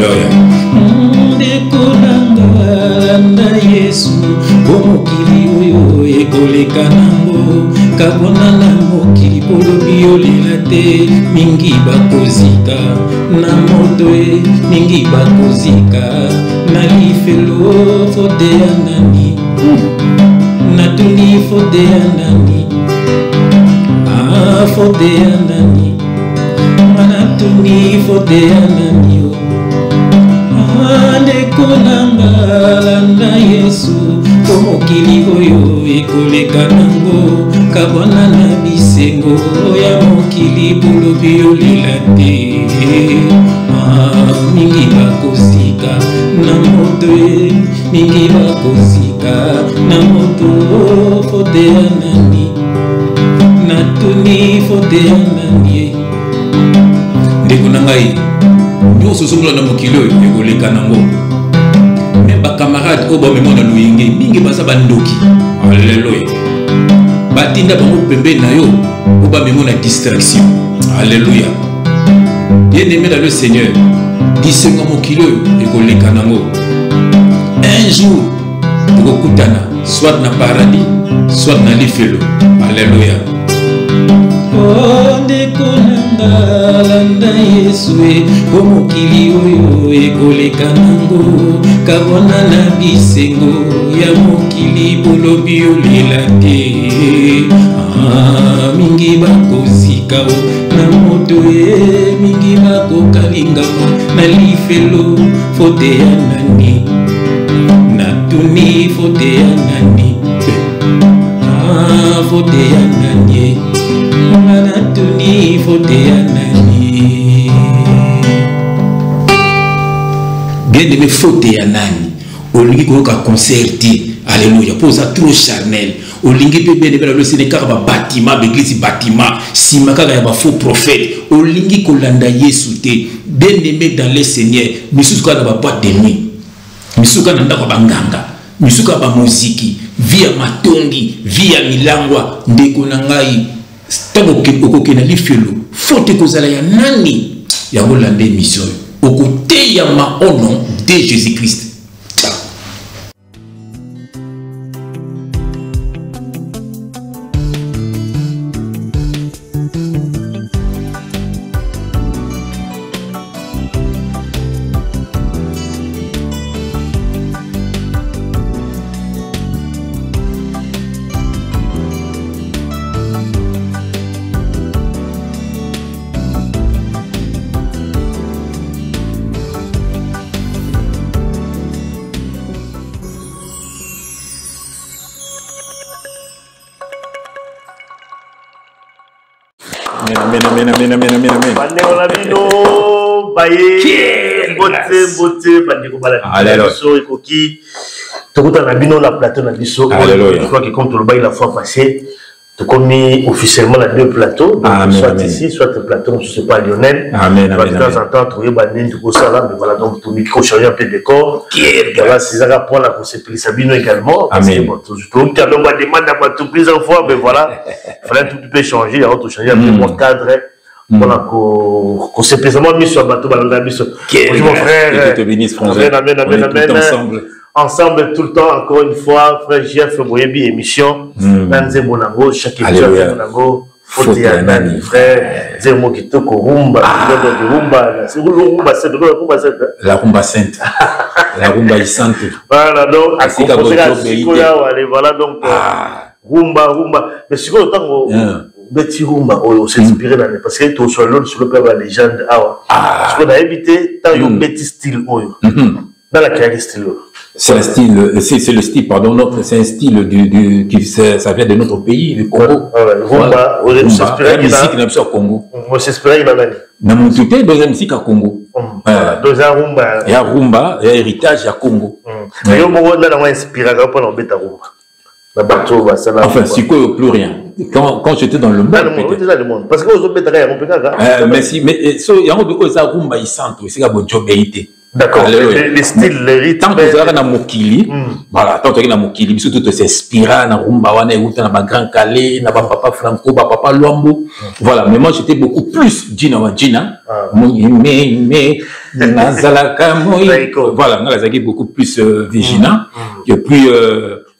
Alléluia. Ndekolanga landa Yesu bomokili oyo ekoleka nango kabona na mokili polobi olela te mingi bakozika na moto mingi bakozika na lifelo fote ya nani natuni fote ya nani fote ya nani natuni fote ya nani ndekolanga landa Yesu mokili oyo ekoleka nango kabona na bisengo ya mokili polobi olela te mingi bakozika na moto mingi bakozika na moto fote ya nani natuni fote ya nani ndeko na ngai nyonso somola na mokili oyo ekoleka nango me bakamarade oyo bamemona luyenge mingi baza bandoki. Alleluya. Batinda bango pembeni na yo oyo bamemona distraction. Alleluya. Bien aimé dans le Seigneur, bisengo mokili oyo ekoleka nango un jour okokutana soit na paradis soit na lifelo. Alleluya. Ndekolanga landa Yesu mokili oyo ekoleka nango kabona na bisengo ya mokili polobi olela te mingi bakozika na moto mingi bakokalingama na lifelo fote ya nani natuni fote ya nani fote ya nani natuni fote ya nani. Bien aimé, fote ya nani olingi koyoka concerti. Alléluia. Posa trop charnel olingi pe bien aimé le Seigneur car ba bâtiment l'église bâtiment sima kaka ya ba faux prophète olingi kolanda Yesu te. Bien aimé dans le Seigneur misuka na ba boîte de nuit misuka na ndako banganga misuka ba muziki via matongi via milangwa ndeko na ngai tango okoke na lifelo fote kozala ya nani ya kolanda mission okote ya ma au nom de Jésus-Christ. Je crois que comme tout le bail la fois passée, tu commis officiellement les deux plateaux, soit ici, soit le plateau, je ne sais pas, Lionel. De temps en temps, tu es tout ça là, mais voilà, donc ton micro change un peu de décor. Voilà, c'est ça pour la conséquence Sabino également. Parce que bon, tout le monde demande à tout plusieurs fois, mais voilà, il fallait tout peu changer, alors tu changes un peu mon cadre. Voilà, qu'on s'est plaisamment mis sur le bateau, bonjour mon frère. Que te bénisse, frère. Amen. Ensemble tout le temps, encore une fois, frère Jeff Boyebi, émission. Nanze Bonango, chaque émission, Bonango, Fotianani, frère, Zemo Kitoko, Rumba, Rumba, c'est Rumba 7, la Rumba Sainte, la Rumba Sainte. Voilà, donc, à voilà, donc, Rumba, mais c'est quoi autant Betty Rumba, on s'est inspiré dans les parce que tout sur le peuple la légende, parce qu'on a évité tant de Betty style, dans la carrière style. C'est un style, c'est le style, pardon, c'est un style qui ça vient de notre pays, le Congo. Rumba, on s'inspire au Congo. On s'inspire dans l'année. Dans mon tout est deuxième musique à Congo. Deuxième Rumba. Il y a Rumba, il y a héritage à Congo. Mais au moment où on a inspiré, on a embêté à Rumba. Enfin, c'est quoi plus rien. Quand j'étais dans le monde. Parce que vous êtes mais si, mais il y a un peu de Rumba, il sent, c'est un bon job. D'accord, les styles, les rythmes. Tant que vous avez un mokili, voilà, tant que vous avez un mokili, surtout s'inspirer dans rumba, dans grand calais, dans papa Franco, papa Luambo. Voilà, mais moi j'étais beaucoup plus Gina, voilà, moi j'étais beaucoup plus Gina. Et puis,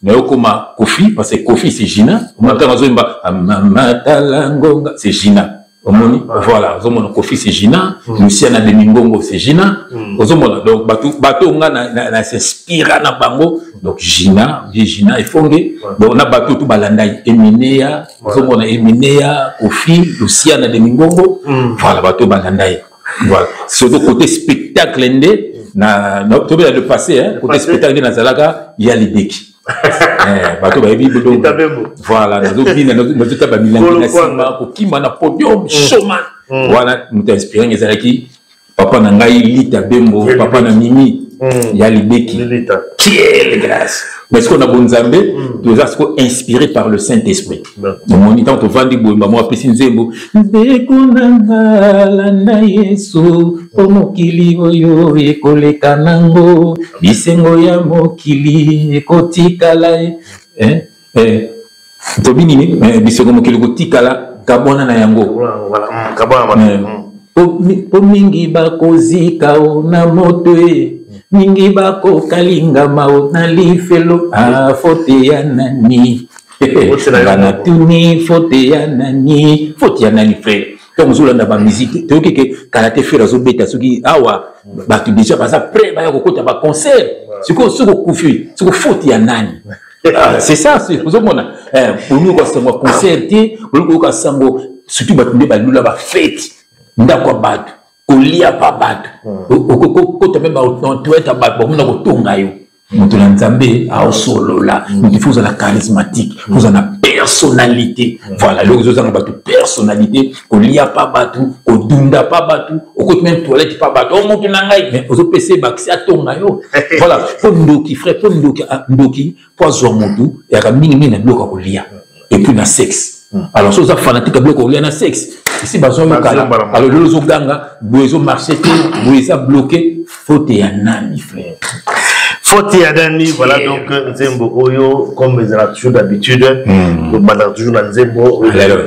Neokoma Kofi, parce que Kofi c'est Gina. C'est Gina. Voilà, Kofi c'est Gina, Luciana de Mingongo c'est Gina. Donc, bateau on s'inspire na bango. Donc Gina, Gina et Fongé. Donc on a bateau tout balandai, Eminea, Eminea, Kofi, Luciana de Mingongo. Voilà, bateau balandai. Voilà, c'est le côté spectacle na le passé, hein, côté spectacle dans Zalaga, il y a les déquis. Voilà, podium, showman. Voilà, nous t'inspirons, papa Nangaï, Lita Bembo, papa Namimi, il y a l'idée qui est grâce. Mais ce qu'on a bon Zambé, nous sommes inspirés par le Saint-Esprit. Mon temps, tu vas dire, moi, Pessin Zembo, Bekunanga, Yesu, Omokili, Oyo, Ekole Kanango, Bisengo ya Mokili, Ekotikala, Tobini, Bisengo Mokili, Ekotikala, Kabona na Yango. Voilà, Kabona. Po mingi bakozika o na motoe mingi bako kalinga mao na lifelo fote ya nani na tuni fote ya nani frère quand vous allez dans la musique tu vois que karaté fait zo beta soki awa ba tu déjà pas après ba ko kota ba concert siko kufi siko fote ya nani c'est ça c'est vous mona pour nous quand c'est un concert pour ko sango surtout ba tunde ba lula ba fête ndako batu kolia pa batu ko même on tueta batu mona kotonga yo mutu na nzambe a solola mutu faut la charismatique faut la personnalité voilà le zo zanga batu personnalité kolia pa batu kodunda pa batu ko même toilette pa batu o mutu na ngai mais ozo pc baxi atonga yo voilà pondoki frère pondoki ndoki pozo mutu ya ka mingi na bloka kolia et puis na sexe alors ça fanatique bloka kolia na sexe ici bazo kala alors le zo ganga bozo marché bozo bloqué faute ya nani frère faute ya nani voilà donc Nzembo Oyo comme ils ont toujours d'habitude nous balance toujours dans Nzembo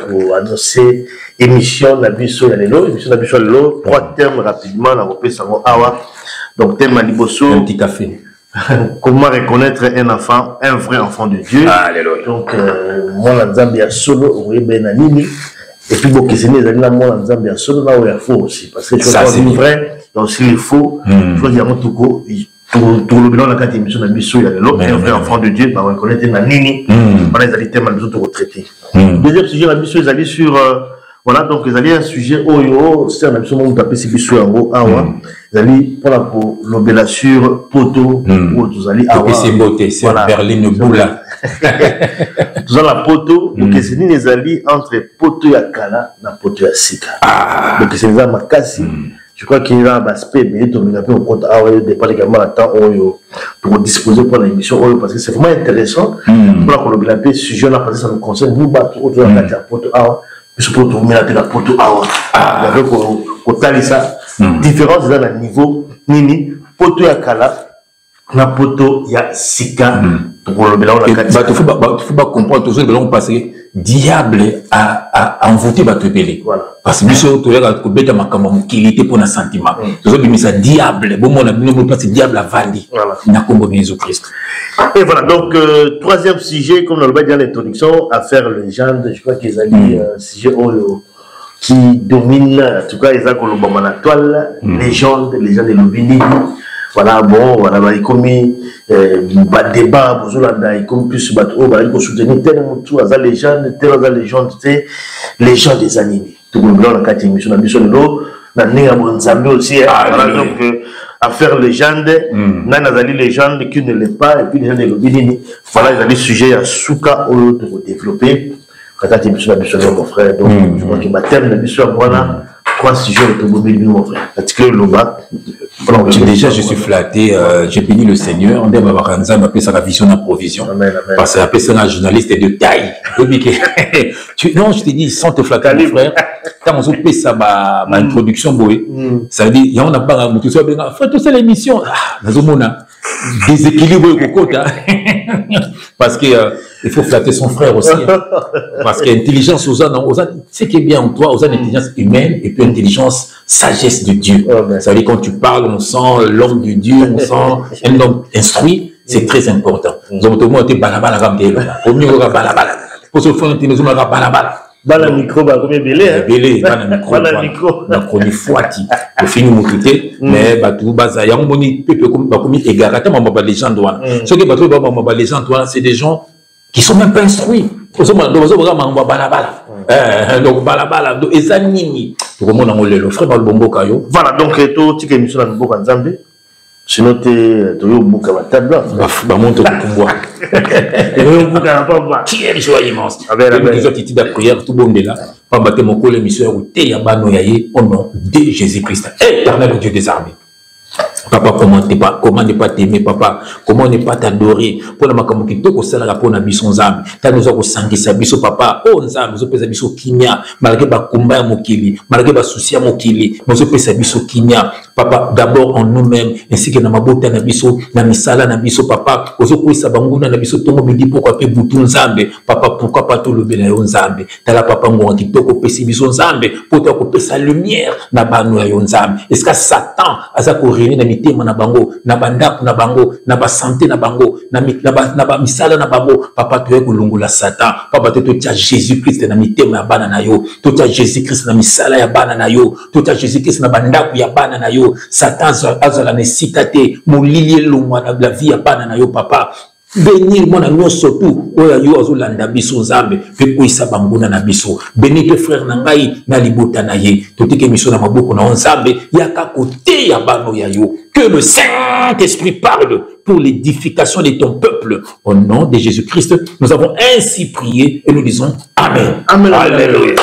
pour annoncer émission la biso ya lelo émission la biso lelo trois termes rapidement na repesa ngo awa donc thème liboso un petit café. Comment reconnaître un enfant, un vrai enfant de Dieu. Donc moi la Nzambe ya solo oui ben nini. Et puis, bon, c'est né, là, moi, en Zambie, solo, là, il y a faux aussi. Parce que ça, c'est vrai, il y a aussi les faux. Je crois qu'il y a un tout le bilan, la quatrième émission, il y a l'autre, un vrai enfant de Dieu, on va reconnaître un nini. On a les thèmes, les autres retraités. Deuxième sujet, la mission, ils allaient sur, voilà, donc, ils allaient un sujet, c'est un mission, on tapait ces bisous en haut, ils allaient, pour l'obéla sur Poto, où vous allez avoir. C'est beauté, c'est Berlin Boula. Tout la Poto, donc c'est ni les alliés entre Poto et Kala et Poto et Sika. Donc c'est les Makasi. Je crois qu'il y a un aspect, mais il y a un compte à départ également à temps pour disposer pour l'émission parce que c'est vraiment intéressant. Pour qu'on le appelle sujet là parce que ça nous concerne nous battre autour de la Poto Awa, puis pour tout mettre la Poto Awa. Avec au Talisa, différence dans le niveau Nini Poto et Kala. Na poto ya sika pour le bilan la il faut comprendre toujours que l'on passe diable à envoûter votre belé parce que monsieur tu regardes que bête makamba mukilité pour un sentiment toujours bien ça diable bon mon ami nous passe diable à vandi na kombo Jésus Christ. Et voilà donc troisième sujet comme on l'a dit dans l'introduction affaire légende je crois qu'ils allaient sujet qui domine en tout cas ils ont le la toile légende de l'Obini. Voilà, bon, voilà, il y a comme débat, il y a comme plus de il faut soutenir tellement tout, la légende, les gens des animés. Tout le monde, on a 4 émissions, on a besoin de l'eau, on a aussi, donc, affaire légende, on a des légendes qui ne l'est pas, et puis les gens de l'Obini, voilà, ils ont des sujets à Souka, pour développer. Quand tu as émission, on a besoin de mon frère, donc, je crois que ma thème, on a besoin de voilà. 3 sujets automobiles, mon frère. Déjà, je suis flatté, j'ai béni le Seigneur. On dit à m'appeler ça la vision en provision. Parce que c'est un journaliste de taille. Non, je te dis, sans te flatter, mon frère. quand on fait ça ma introduction boy ça veut dire il y a on a pas mutu so benga faut tout ça l'émission nazomona déséquilibre kokota parce que il faut flatter son frère aussi parce que intelligence aux ce qui est bien en toi aux intelligence humaine et puis intelligence sagesse de Dieu ça veut dire quand tu parles on sent l'homme de Dieu on sent un homme instruit c'est très important donc tout le monde était balabala comme des au mieux balabala pour se faire une balabala bala micro ba comme belé bala micro na chronique foati au fini mokité mais ba tout baza ya moni pepe comme ba comme égarata mamba légende wana ce que ba tout mamba légende wana c'est des gens qui sont même pas instruits donc balabala donc balabala et ça nini tout le monde en le frère ba bombo kayo voilà donc to tika émission na bombo nzambe sinon tu bouka la table bah monte de pouvoir qui est joie immense les autres de prière tout bon de là pas battre mon collègue mission ou te ya bano yaye au nom de Jésus-Christ éternel Dieu des armées. Papa, comment ne pas t'aimer, papa? Comment ne pas t'adorer? Pour la makambo qui toko sala pour na biso nzambe. Ta nous ako sangisa biso papa. Oh nzambe, zo pesa biso kimia. Malgré ba kumba mokili, malgré ba souci mokili, zo pesa biso kimia. Papa, d'abord en nous-mêmes, ainsi que na mabota na biso, na misala na biso papa. Ozo kwisa banguna na biso tongo bidi pourquoi pe butu nzambe. Papa, pourquoi pas tout le bela yo nzambe? Tala papa ngo ki toko pesi biso nzambe, pour to ko pesa lumière na banu yo nzambe. Est-ce que Satan aza ko réunir na mitema na bango na bandako na bango na ba santé na bango na ba misala na bango papa to ekolongola Satan papa to tia Jésus Christ na mitema ya bana na yo to tia Jésus Christ na misala ya bana na yo to tia Jésus Christ na bandako ya bana na yo Satan azala na sikate molili longwa na la vie ya bana na yo papa bénir mon ami surtout oya yo azolanda biso nzambe pe koisa banguna na biso bénir tes frères na ngai na libota na ye totike miso na maboko na nzambe yaka côté ya bano ya yo que le Saint-Esprit parle pour l'édification de ton peuple au nom de Jésus-Christ nous avons ainsi prié et nous disons amen amen alléluia.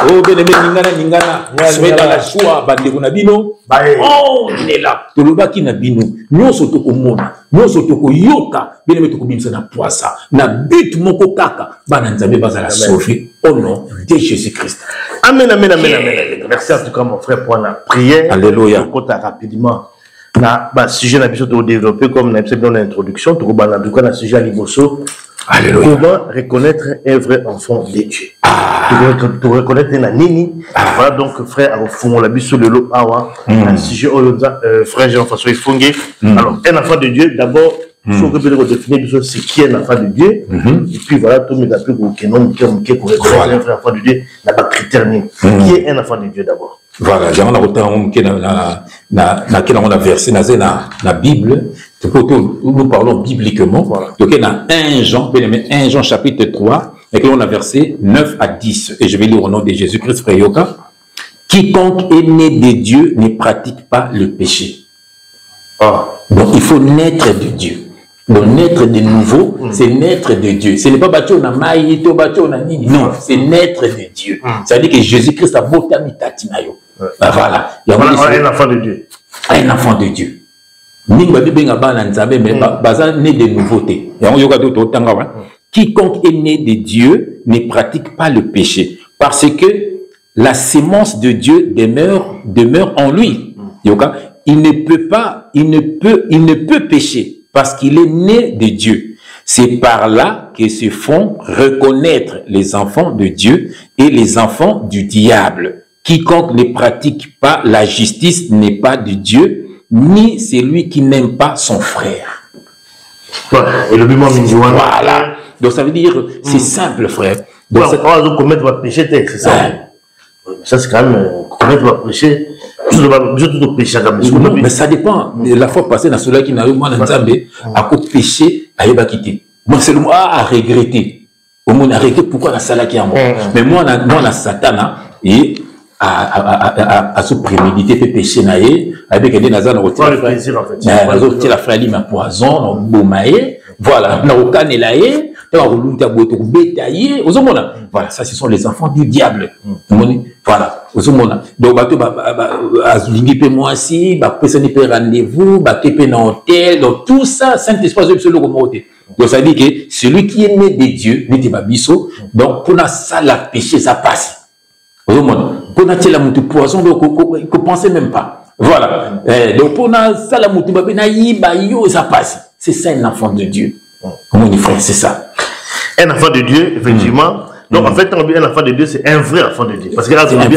Oh bien-aimé ningana soyez dans la joie bandeko na bino on est là tolobaki na bino nyonso tokomona nyonso tokoyoka bien-aimé tokobimisa na poisa na but moko kaka bana nzambe bazala sauvé au nom de Jésus-Christ amen amen amen amen merci en tout cas mon frère pour la prière alléluia kota rapidement na ba sujet na biso to développer comme na episode dans l'introduction to ba na duka na sujet liboso. Alléluia. Comment reconnaître un vrai enfant de Dieu? Tu reconnaître un nini. Voilà donc frère au fond la biso de l'eau awa un sujet frère Jean-François Ifungé. Alors un enfant de Dieu d'abord il faut que je définir c'est qui est un enfant de Dieu et puis voilà tout le monde pour que non qui reconnaître un vrai enfant de Dieu n'a pas critère qui est un enfant de Dieu d'abord. Voilà, j'ai un autant qui on a versé dans la Bible. Nous parlons bibliquement. Voilà. Donc il y a 1 Jean chapitre 3 et que l'on a versé 9 à 10 et je vais lire au nom de Jésus-Christ frère Yoka. Quiconque est né de Dieu ne pratique pas le péché. Donc il faut naître de Dieu. Donc naître de nouveau, c'est naître de Dieu. Ce n'est pas bâti on a maïté, bâti on a nini. Non, c'est naître de Dieu. Ça veut dire que Jésus-Christ a beauté mitati-nayo. Voilà. Il y a un enfant de Dieu. Un enfant de Dieu. Nimba bibenga bana nzambe mais baza né de nouveauté. Quiconque est né de Dieu ne pratique pas le péché parce que la sémence de Dieu demeure en lui. Il ne peut pécher parce qu'il est né de Dieu. C'est par là que se font reconnaître les enfants de Dieu et les enfants du diable. Quiconque ne pratique pas la justice n'est pas de Dieu, ni celui qui n'aime pas son frère. Et le voilà. Donc ça veut dire, c'est simple, frère. Donc on va commettre votre péché, c'est ça. Ça c'est quand même commettre votre péché. Mais ça dépend. La fois passée, dans celui qui n'a eu moins d'ensemble, à cause péché, à y quitter. Moi, c'est le moi à regretter. Au moins, à regretter pourquoi la salle qui est en moi. Mais moi, la Satan, et à se préméditer, fait péché, avec des nazars, on retire la frère, il m'a poison, on bomaye, voilà, on a aucun élaé, voilà, ça, ce sont les enfants du diable. Voilà, donc, moi aussi, rendez-vous, donc tout ça, Saint-Esprit, donc ça veut dire que celui qui est né de Dieu, n'est pas biso, donc pour ça, la péché, ça passe. Pour na la mutu poisson, donc ne pensez même pas. Voilà. Donc pour na ça la mutu na yiba yo ça passe. C'est ça un enfant de Dieu. Comment on frère, c'est ça. Un enfant de Dieu, effectivement. Donc en fait, un enfant de Dieu, c'est un vrai enfant de Dieu. Parce que là, c'est un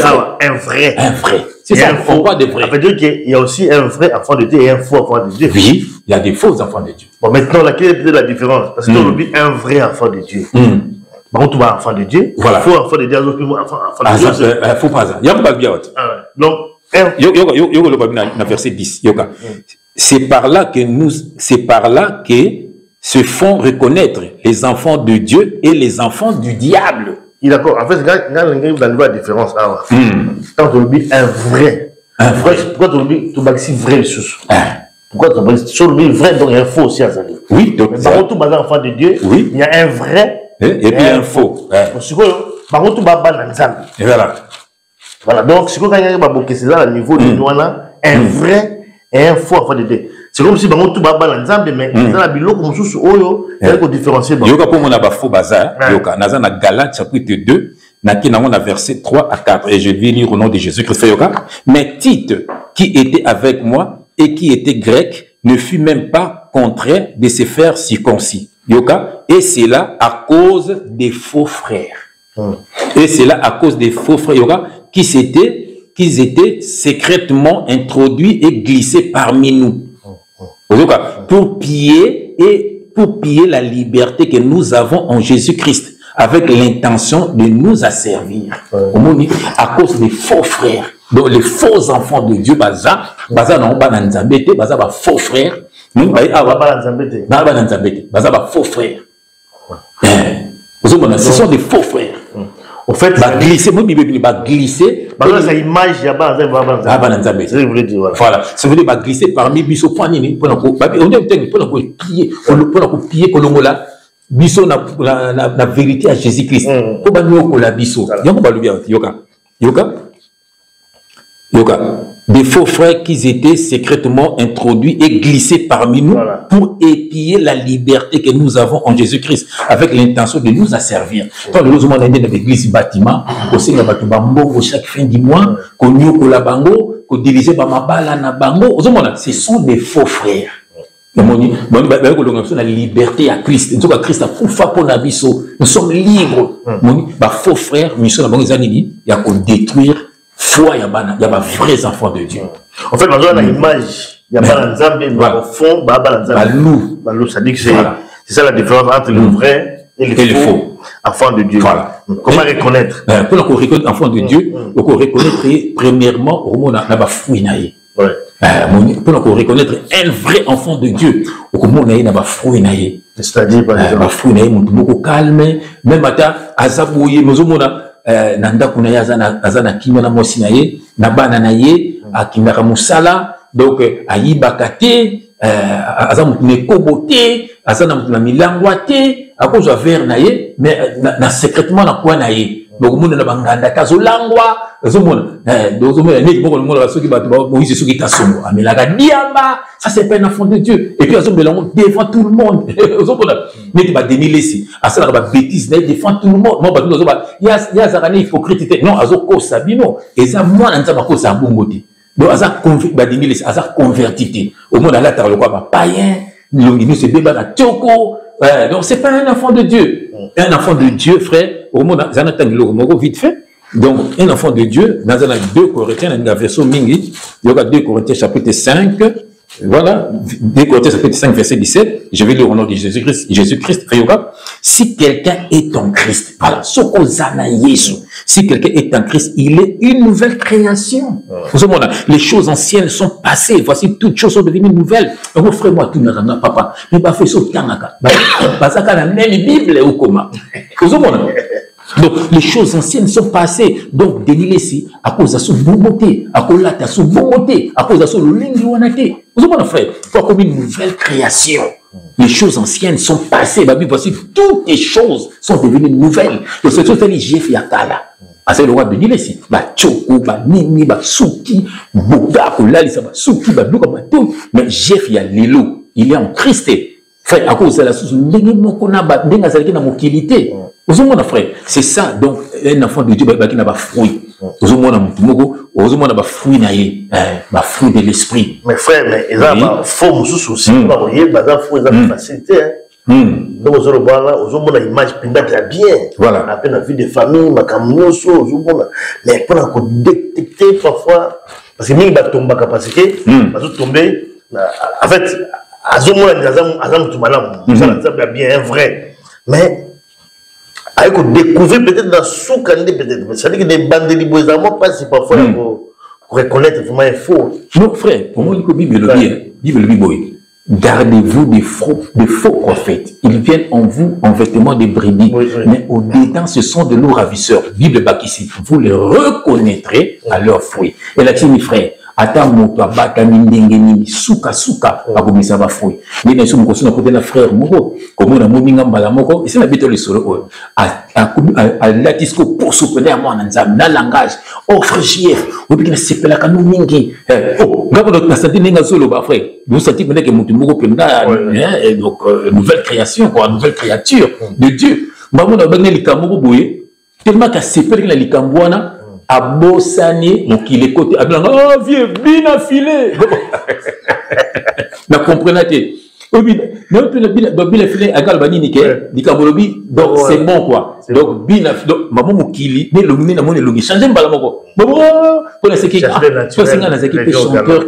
vrai. Un vrai. C'est ça, on voit des vrais. Ça veut dire qu'il y a aussi un vrai enfant de Dieu et un faux enfant de Dieu. Oui, il y a des faux enfants de Dieu. Bon, maintenant, quelle est peut-être la différence? Parce qu'on oublie un vrai enfant de Dieu. Par contre, tu vas enfant de Dieu. Voilà. Faux enfant de Dieu, enfant de Dieu. Faut pas ça. Il y a pas bien. Donc, le verset 10. C'est par là que se font reconnaître les enfants de Dieu et les enfants du diable. D'accord. En fait, vous avez la différence. Quand tu oublies un vrai. Pourquoi tu oublies tout le vrai Pourquoi tu oublies vrai, donc il y a un faux aussi à ça. Oui, donc. Par contre, tout enfant de Dieu, il y a un vrai et puis un faux. Par contre, tout et voilà. Voilà, donc c'est c'est là le niveau de nous, un vrai et un faux enfant de Dieu. C'est comme si tout va dans mais dans la bilo comme sous oyo, il y a une différence. Yoka pour mon faux bazar, yoka naza na Galates chapitre 2, na verset 3 à 4 et je vais lire au nom de Jésus-Christ yoka. Mais Tite qui était avec moi et qui était grec ne fut même pas contraint de se faire circoncis. Yoka, et c'est là à cause des faux frères. Et c'est là à cause des faux frères yoka qu'ils étaient secrètement introduits et glissés parmi nous. Pour piller la liberté que nous avons en Jésus-Christ, avec l'intention de nous asservir. À cause des faux frères, donc les faux enfants de Dieu, baza faux frères, faux frères. Ce sont des faux frères. En fait, glisser, glisser. Ça image, il y a pas c'est vous dire, voilà. Ça veut dire glisser parmi biso points pour piller kolongola biso la vérité à Jésus-Christ. Pour banyo la biso. Yoka. Des faux frères qui étaient secrètement introduits et glissés parmi nous pour épier la liberté que nous avons en Jésus-Christ avec l'intention de nous asservir. Quand nous sommes dans l'église bâtiment, aussi la batumbango chaque fin du mois, qu'on y la bango, qu'on dirige par ma balle na bango, ce sont des faux frères. La liberté à Christ. Nous sommes libres. Faux frères, mission il y a qu'on détruire. Foi, il y a vrais enfants de Dieu. En fait, dans l'image, il y a pas d'ensemble, mais au fond, ça dit que c'est ça la différence entre le vrai et le faux enfant de Dieu. Voilà. Comment reconnaître? Pour qu'on reconnaisse l'enfant de Dieu, on peut reconnaître premièrement, pour qu'on reconnaître un vrai enfant de Dieu, c'est-à-dire, par exemple, beaucoup calme, même à Azabouye, nanda kuna ya azana kimya na mosi na ye na bana na ye akindaka musala donc ayibaka te aza mutu na ekobo te aza na mutu na milangwa te akozwa verre na ye mais na secrètement na kwa na ye donc mona na banganda kazolangwa ozomona ozomona neti boko mona soki bato Moïse soki kasongo amelaka diamba ça c'est pas un enfant de Dieu et puis azomela devant tout le monde ozomona neti ba denilesi asala ba bêtise na devant tout le monde non bato ozoba ya zakani hypocrite non azoko sabino eza mwana nzaba ko sa bongo te donc aza ba denilesi aza converti te au monde là ta lokwa ba païen longini se débat na tioko donc c'est pas un enfant de Dieu. Un enfant de Dieu, frère, au monde, vite fait. Donc, un enfant de Dieu, dans 2 Corinthiens, dans la version Mingi, il y a 2 Corinthiens chapitre 5, voilà, 2 Corinthiens chapitre 5, verset 17, je vais lire au nom de Jésus-Christ, si quelqu'un est en Christ, voilà, si quelqu'un est en Christ, il est une nouvelle création. Les choses anciennes sont passées, voici toutes choses sont devenues nouvelles. Donc, frère-moi, tout le monde, papa, mais pas fait ça, parce que la même Bible ou comment. Donc, les choses anciennes sont passées. Donc, dénilesi, à cause de son bonté, à cause de son bonté, à cause de son linguanité. Vous avez frère, pas comme une nouvelle création. Les choses anciennes sont passées. Bah, voici, toutes les choses sont devenues nouvelles. Donc, c'est tout les Jeff Yakala. C'est le roi de Nilesi. Bah, Tchoko, bah, Nini, bah, Souki, Boga, Kolalisa, bah, Souki, bah, Blouka, bah, tout. Mais Jeff Yalelo, il est en Christ. Frère, à cause de la source, c'est ça, donc un enfant de Dieu qui n'a pas fruit. ozomona mutu moko ozomona ba fruit na ye ba fruit de l'esprit. Mais frère, mais ils ont faux mususu aussi ba voyer bazar faux ils ont facilité donc ozomona image pinda très bien. Voilà. À peine la vie de famille makamoso ozomona mais pour la détecter parfois parce que mingi ba tomba capacité bazo tomber en fait azomona azam tu malam ça va bien vrai mais avec découvrir peut-être dans sous-candé peut-être mais ça dit que des bandes de liboisement pas si parfois pour reconnaître vraiment un faux. Non frère, pour moi la Bible le Bible gardez-vous des faux prophètes. Ils viennent en vous en vêtements de brebis, mais au-dedans ce sont de lourds ravisseurs. Bible Bakissi, vous les reconnaîtrez à leurs fruits. Et là mes frères, attends moto abata mindengeni suka akomisa ba fruit ni na sumu kosuna côté na frère moko komona mominga mbala moko et c'est la bito le solo à latisco pour soutenir moi na nzam na langage offre JF obiki na sepela kanu mingi ngako na santi ninga solo ba frère vous sentez que que mutu moko penda donc nouvelle création quoi nouvelle créature de Dieu mbamona bagné likambo boye tellement ka sepela likambo wana abosani mokile côté abilanga oh vieux bina filé na comprenez bina filé agal banini ke dikabolobi donc c'est bon quoi donc bina donc maman mokili mais le mine na mone longi changer mbala moko pour ce qui na zaki chanteur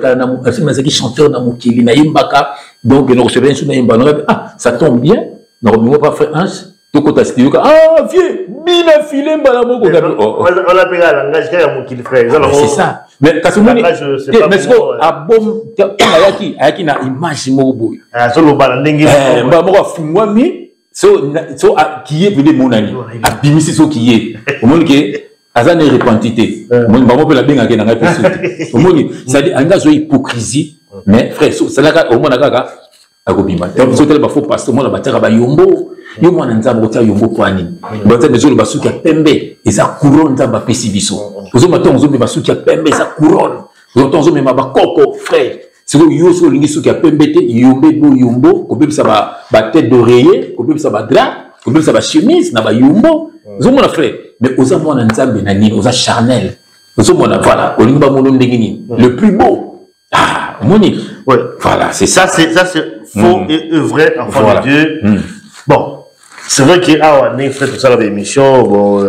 na zaki chanteur na mokili na yimbaka donc no recevez sur na yimbana ça tombe bien na remongo pas frère Ange tout côté studio ah vieux bina filé mbala moko on appelle la langage ya mokili frère c'est ça mais kasumoni mais siko abom ayaki na image moko boy solo bala ndenge mbala moko afungwami so kiye vile monani abimisi so kiye omoni ke azana repentité omoni mbala moko la benga ke na ngapi sote omoni ça dit anga zo hypocrisie mais frère ça la omona kaka akobima donc so tele ba faux pasteur mona bataka ba yombo yo mwana nzambe otia yombo kwani baza besoin basuki ya pembe eza couronne nzambe apesi biso ozoma to ozombe basuki ya pembe eza couronne ozoma to ozombe ba koko frère siko yo so lingi suki ya pembe te yombe bo yombo kobebisa ba tête d'oreiller kobebisa ba drap kobebisa ba chemise na ba yombo ozomona frère mais oza mwana nzambe na nini oza charnel ozomona voilà olingi ba mono ndenge nini le plus beau moni voilà c'est ça c'est faux et vrai enfant de Dieu. Bon, c'est vrai qu'il y a un frère tout ça dans l'émission, bon,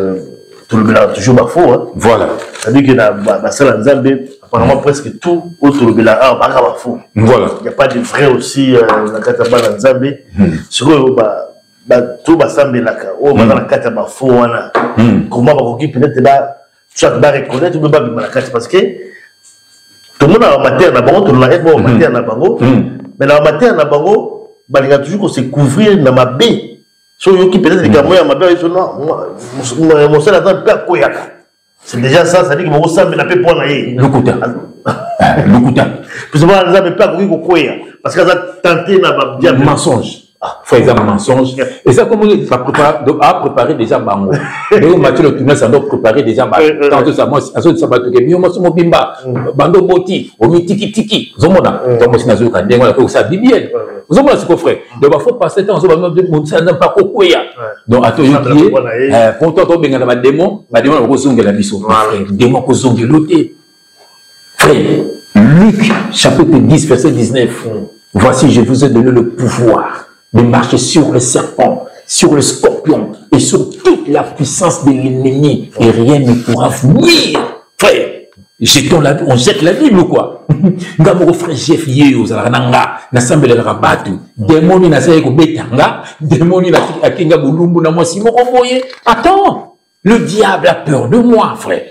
tout le monde toujours pas faux, hein. Voilà. C'est-à-dire que dans la salle en Zambie, apparemment presque tout autour de la pas grave faux. Voilà. Il n'y a pas de vrai aussi dans la Kataba en Zambie. C'est que tout va sembler là, dans la Kataba faux, comment on va peut-être là, tu vas reconnaître, tu ne peux pas la Kataba parce que tout le monde a en matière, tout le monde a en matière, mais la matière, il y a toujours se couvrir dans ma baie. So yo qui peut-être que moi ma baie non mon seul attend pas koyaka. C'est déjà ça, ça dit que mon sang n'a pas pour naïe. Lokuta. Parce que moi ça me pas koya parce que ça tenté na bien mensonge. Faut exemple mensonge. Et ça comme on a préparé déjà bango. Mais Mathieu le tunnel ça doit préparer déjà tant ça moi ça va tout que mieux moi mon bimba bando boti au tiki zomona donc moi nazo ka ndengo la ko ça bibienne zomona c'est frère donc il faut passer temps zomona mon ça n'a pas kokoya donc ato yo qui pour toi to benga na démon ko zongela biso frère démon ko zongeloté frère Luc chapitre 10 verset 19 voici je vous ai donné le pouvoir de marcher sur le serpent, sur le scorpion et sur toute la puissance de l'ennemi et rien ne pourra vous nuire. Frère, on jette la Bible ou quoi? Ngamoro frère Jeff Yeo, Zarananga, Nasambele Rabatu, démoni Nasaye Betanga, démoni Akinga Boulumbu Namosimo Romboye. Attends, le diable a peur de moi, frère.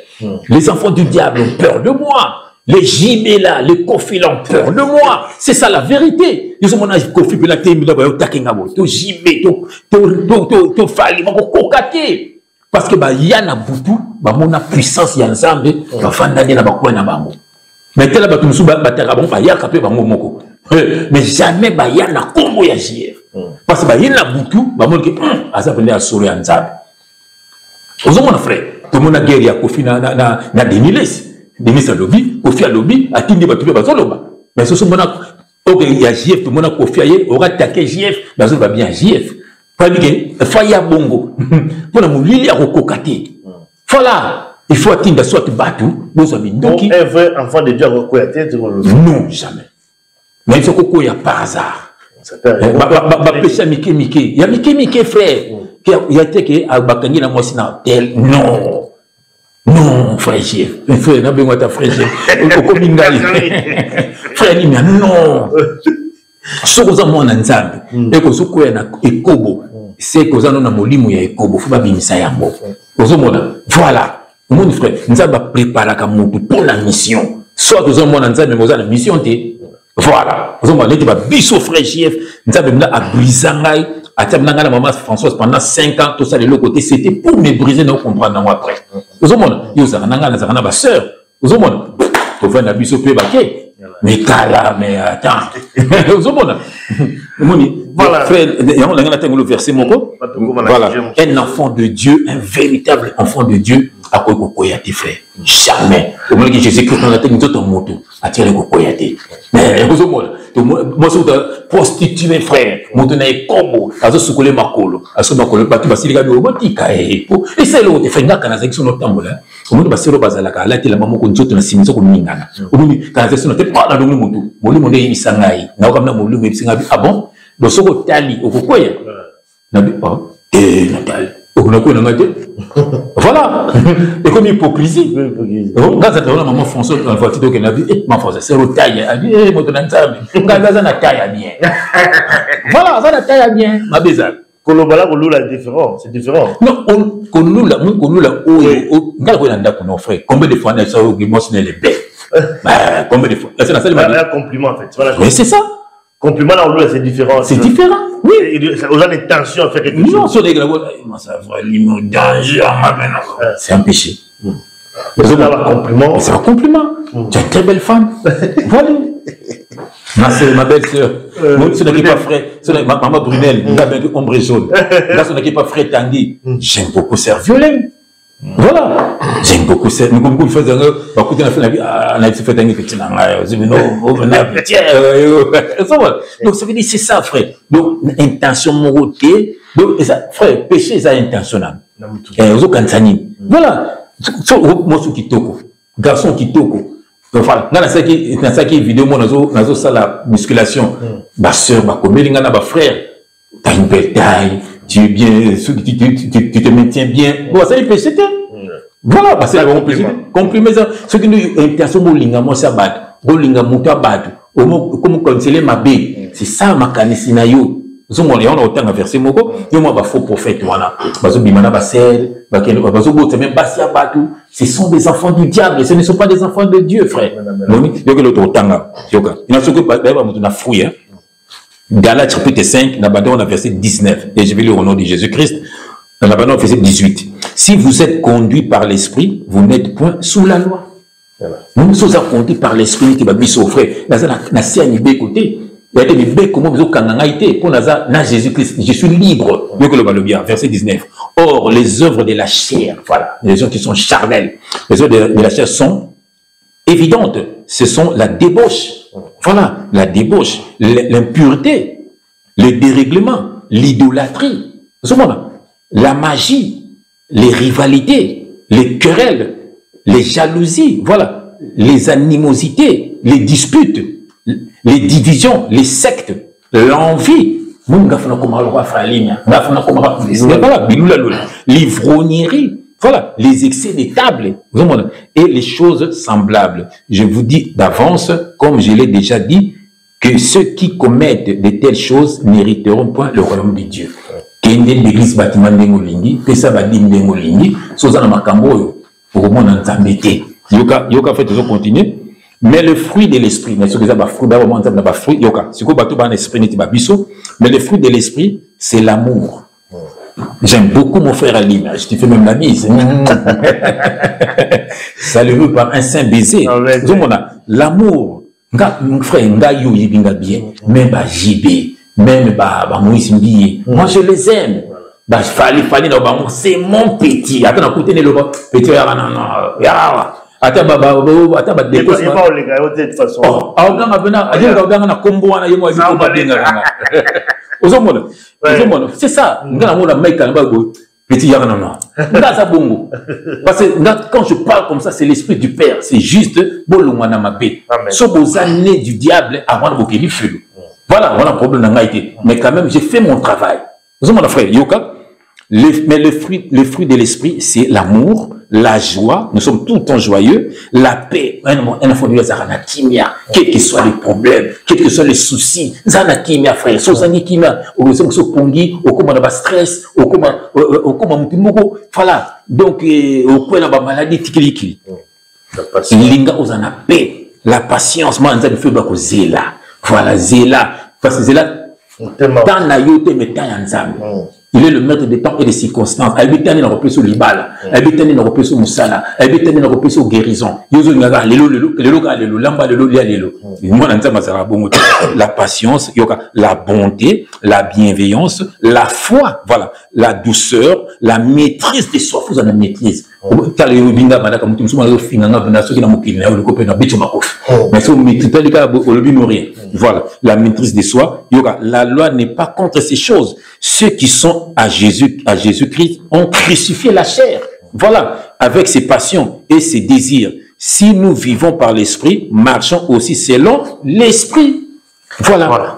Les enfants du diable ont peur de moi. Les gibets là, les kofis ont peur de moi. C'est ça la vérité. Ils ont mon âge kofi pour la témine là, to gibé, to fali, ma kokate. Parce que bah y a na butu, bah mon puissance y a ensemble, bah fandani na bakwa na bango. Mais tel ba tumsu ba terabon ba ya kapé bango moko. Mais jamais bah y a na kombo ya JF. Parce que bah y a na butu, bah mon que asa pende asoro ya nzabe. Ozo mon frère, to mon guerre ya kofi na deniles. Denis a lobby, Kofi a lobby, a tindi batoué bazoloba. Mais ce sont mon ok, il y a JF, tout le monde a Kofi aye, aura attaqué JF, bazol va bien JF. Pas dit que faya bongo. Pour la moulili a recocate. Voilà. il faut atteindre soit batu vous avez donc un vrai enfant de Dieu à quoi tête non jamais mais il faut que y a par hasard ba péché mike il y a mike frère il y a été que à bakangi na moi sina tel non frère chef frère na bengo ta frère chef ko mingali frère ni non sokoza mwana nzambe eko sokoya na ekobo c'est koza na molimo ya ekobo faut ba bimisa yango ozomona voilà mon frère nzambe prépare ka mutu pour la mission soit ozomona nzambe moza na mission te voilà ozomona neti ba biso frère chef nzambe mna abrisa ngai atamna ngana maman Françoise pendant 5 ans tout ça de l'autre côté c'était pour me briser non comprendre moi après ozomona yo za ngana za ngana ba sœur ozomona to va na biso pe baké mais kala mais attends ozomona moni voilà frère on a le verset moko voilà un enfant de Dieu un véritable enfant de Dieu à quoi kokoyate frère jamais au moins que Jésus Christ dans la tête de ton moto attirer kokoyate mais ozomona moi c'est prostitué frère moto na ekobo azo sukule makolo aso makolo batu basilika bi obotika et c'est l'autre fait ngaka na zaki sono tambola omuntu baselo bazalaka alati la mamoko nzoto na simisa ko mingana omuntu kana zeso na te pa na dongi moto molimo nde yisangai na okamna molimo yisinga bi ah bon do soko tali okokoya na bi Nathalie voilà et comme hypocrisie quand ça tourne maman François dans la voiture donc elle a dit maman François c'est le taille elle dit moto na nzambe quand ça na taille bien voilà ça na taille bien ma bizarre kolobala kolula différent c'est différent non kolula oyo ngala ko nda ko non frère combien de fois na ça au émotionnel est bête combien de fois c'est un compliment en fait mais c'est ça compliment là c'est différent c'est différent oui aux gens des tensions en fait quelque chose non sur les gars ça va limon danger c'est un péché c'est un compliment c'est un compliment tu es une très belle femme voilà c'est ma belle sœur ce n'est pas frère c'est maman Brunel il a bien ombre jaune là ce n'est pas frère Tanguy j'aime beaucoup Sœur Violaine voilà j'aime beaucoup ça nous comme faisons bah écoutez la vie on a fait un petit donc ça veut dire c'est ça frère donc intention moralité donc ça frère péché ça intentionnel aux kansani voilà moi ce kitoko garçon kitoko donc voilà dans ça qui vidéo moi nazo ça la musculation ma sœur ma comédie ngana ba frère t'as une belle taille tu es bien, tu te maintiens bien. Bon, ça y est, péché. Voilà, parce que c'est comprimé ça. Ce qui nous intéresse, c'est que ça bat, comme conseiller ma bé, c'est ça ma canisina yo. Nous on a autant à verser moko, yo moi ba faux prophète voilà. Bazo bimana ba sel, ba bazo bo même basia batu, ce sont des enfants du diable, ce ne sont pas des enfants de Dieu, frère. Non, yo que l'autre tanga, yoka. Il a ce que ba mutu na fouille hein. Galates chapitre 5, on a verset 19, et je vais lire au nom de Jésus-Christ, on a verset 18. Si vous êtes conduit par l'esprit, vous n'êtes point sous la loi. Nous sommes conduits par l'esprit qui va bien s'offrir. Dans la scène, il y a côté. Il y a des bébés comme vous avez pour Jésus-Christ. Je suis libre. Verset 19. Or, les œuvres de la chair, voilà, les œuvres qui sont charnelles, les œuvres de la chair sont évidentes. Ce sont la débauche. Voilà, la débauche, l'impureté, le dérèglement, l'idolâtrie, la magie, les rivalités, les querelles, les jalousies, voilà, les animosités, les disputes, les divisions, les sectes, l'envie, l'ivrognerie, voilà, les excès des tables, et les choses semblables. Je vous dis d'avance, comme je l'ai déjà dit, que ceux qui commettent de telles choses n'hériteront point le royaume de Dieu. Kende l'église bâtiment d'Engolingi, que ça va dire d'Engolingi, Sozana Makambo, pour le monde en Zambété. Yoka fait toujours continuer. Mais le fruit de l'esprit, mais ce que ça va fruit, yoka, c'est quoi bateau ban esprit n'est pas biso, mais le fruit de l'esprit, c'est l'amour. J'aime beaucoup mon frère Ali, je te fais même la mise. Salué par un saint baiser. L'amour, mon frère, bien, même JB, même Moïse Mbiye. Moi je les aime. Fallait, c'est mon petit. Attends, écoutez le petit. Attends, c'est ça. Petit Yara, non, non. Bongo. Parce que quand je parle comme ça, c'est l'esprit du Père. C'est juste Bolomana Mabé. Ce beaux années du diable, avant de vous faire. Voilà, voilà un problème dans l'haïti. Mais quand même, j'ai fait mon travail. Vous savez, mon frère, Yoka, mais le fruit de l'esprit, c'est l'amour, la joie. Nous sommes tout le temps joyeux. La paix. Quels que soient les problèmes, quels que soient les soucis. Zanakimia, frère. Sozanakimia. Au pongi, au comment stress, au comment voilà. Donc, au point de la maladie, tikiliki. Linga aux en paix. La patience, moi, on a fait beaucoup zéla. Voilà, zéla. Parce que zéla, tant na yote, mais tant yanzam. Il est le maître des temps et des circonstances. Habitani n'a repris sur l'ibala. Habitani n'a repris sur Moussala. Habitani n'a repris sur guérison. Yozo ngaga, lelo, lamba, lelo. La patience, la bonté, la bienveillance, la foi, voilà, la douceur, la maîtrise des soi. Vous en avez maîtrise. Voilà, la maîtrise de soi. La loi n'est pas contre ces choses. Ceux qui sont à Jésus-Christ ont crucifié la chair. Voilà, avec ses passions et ses désirs. Si nous vivons par l'esprit, marchons aussi selon l'esprit. Voilà. Voilà.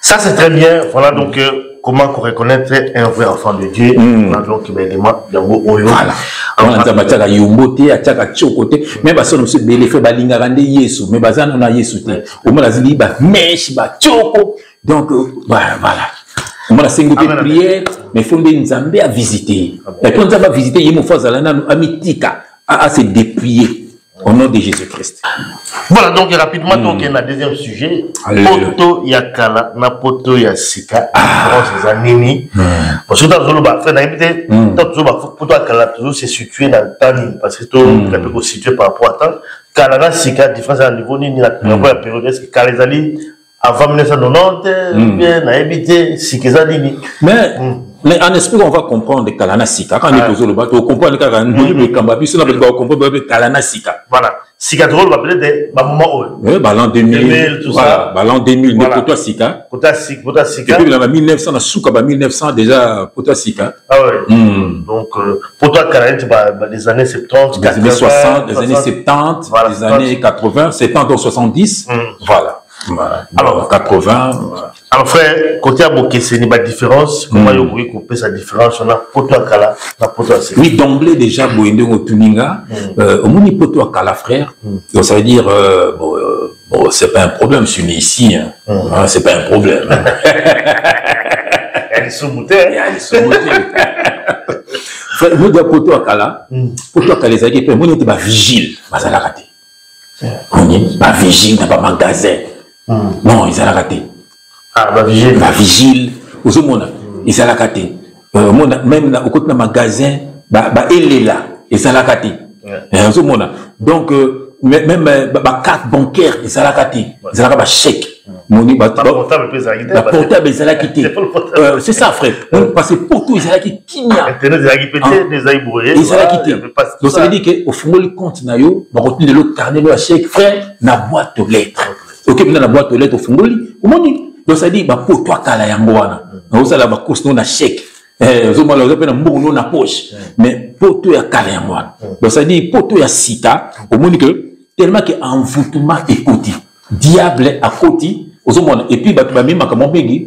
Ça, c'est très bien. Voilà, donc, comment reconnaître un vrai enfant de Dieu. Donc, voilà. On a bataka yombote, ataka chokote, mais baso no se bele fe balinga rande Yesu, mais bazana na Yesu te. Au moins la zili ba mesh ba choko. Donc voilà. On a cinq prières, mais il faut Nzambe à visiter. Et quand Nzambe à visiter, il faut amitika à se dépouiller. Au nom de Jésus-Christ. Voilà, donc rapidement, donc il y a un deuxième sujet. Poto yakala, na poto yasika, ces années. Parce que dans le bas, frère, n'habitez, dans le bas, poto yakala, toujours c'est situé dans le temps, parce que tout le monde est situé par rapport à temps. Kala sika, différence à niveau ni la période, est-ce que Kalezali, avant 1990, bien, n'habitez, Sikezali. Mais en esprit, on va comprendre Kalana Sika. Quand on est posé le bateau, on comprend le Kalana Sika. On comprend Kalana Sika. Voilà. Sika drôle, va appeler des moments où. Oui, l'an 2000. Tout ça. L'an 2000, mais Poto Sika. Poto Sika. Et puis, en 1900, on a Souka, 1900, déjà, Poto Sika. Ah ouais. Donc, Poto Kalana, des années 70, des années 60, des années 70, des années 80, 70 ou 70. Voilà. Alors, 80. Alors, frère, côté à Boké, c'est une différence. Comment vous pouvez couper sa différence? On a Poto Akala, la Poto Akala. Oui, d'emblée, déjà, Boende Tuninga, au moins, Poto Akala, frère. Donc, ça veut dire, bon, c'est pas un problème, je suis né ici. C'est pas un problème. Elle est sous-moutée. Elle est sous-moutée. Frère, moi, de Poto Akala, les aguets, moi, on était vigile. Mazala raté. On est pas vigile dans un magasin. Non, ils ont raté. Ah, ma vigile. Ma vigile. Aux hommes, ils ont raté. Même au côté d'un magasin, il est là. Ils ont raté. Aux hommes. Donc, même ma carte bancaire, ils ont raté. Ils ont raté chèque. La portable, ils ont quitté. C'est ça, frère. Parce que pour tout, ils ont quitté. Internet, ils ont brouillé. Ils ont quitté. Donc, ça veut dire qu'au fond, le compte, ils ont retenu le carnet de chèque, frère, na boîte aux lettres. Ok, maintenant la boîte aux lettres au fongoli. Donc ça dit, pour toi, kala yangoana. On a la course non à chèque. On a la mbongo non à poche. Mais pour toi, kala yangoana. Donc ça dit, pour toi, sita. Au moins que tellement que envoûtement est côté, diable à côté. Et puis